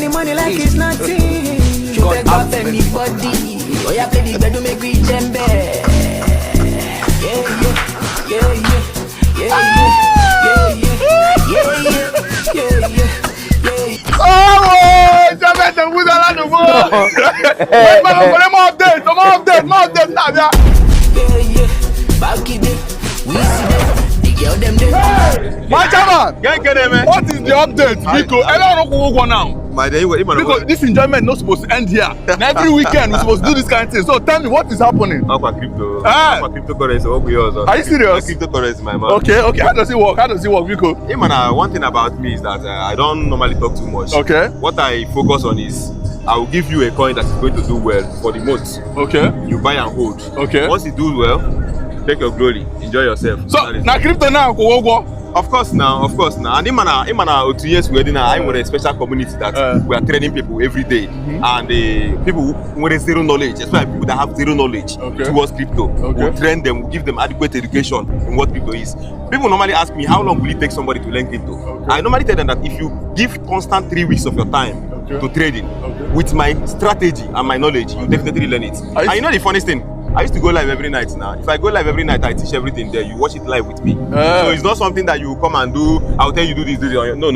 the money like it's nothing. You take off anybody. Oh, yeah, play the bed to make me jembe. Yeah, yeah, yeah, yeah, yeah, yeah, yeah, yeah. Oh, jamais de vous à la nouveau. More update, Nabia. Yeah, yeah, back in it. We see them, the girl them there. My chairman, what is the update? Because I don't know who go now. Because this enjoyment not supposed to end here. And every weekend we're supposed to do this kind of thing. So tell me what is happening. Cryptocurrency. Are you serious? Cryptocurrency, my man. Okay. How does it work? Because Hey man, one thing about me is that I don't normally talk too much. Okay. What I focus on is I will give you a coin that is going to do well for the month. okay. You buy and hold. Okay. Once it does well, take your glory, enjoy yourself. So now crypto now go. Of course now. And in 2 years wedding, I'm with a special community that we are training people every day. And people with zero knowledge, especially people that have zero knowledge towards crypto. Okay. We'll train them, we'll give them adequate education in what crypto is. People normally ask me, how long will it take somebody to learn crypto? Okay. I normally tell them that if you give constant 3 weeks of your time to trading, with my strategy and my knowledge, you definitely learn it. And you know the funniest thing? I used to go live every night now. If I go live every night, I teach everything there. You watch it live with me. So it's not something that you come and do. I'll tell you do this. No.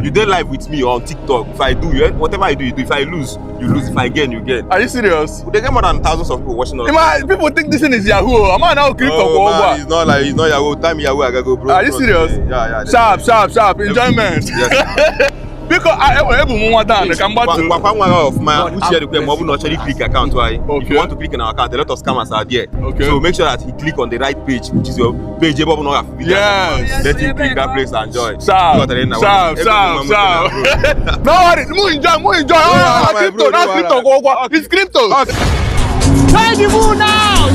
You do live with me on TikTok. If I do, whatever I do, you do. If I lose, you lose. If I gain, you gain. Are you serious? They get more than thousands of people watching us. People think this thing is Yahoo. I'm now crypto. Oh, man, it's not Yahoo. Time Yahoo, I gotta go, bro. Are you serious? Yeah. Sharp. Enjoyment. Yes. Because I able one down. They can battle. Papa of mine who share the claim, will not actually click account. Why? If you want to click in our account, a lot of scammers are there. Okay. So make sure that he click on the right page, which is your page. Yes. Let him click that place and enjoy. Sharp. No worry. More enjoy. Crypto. Now crypto. It's crypto. Join the moon now.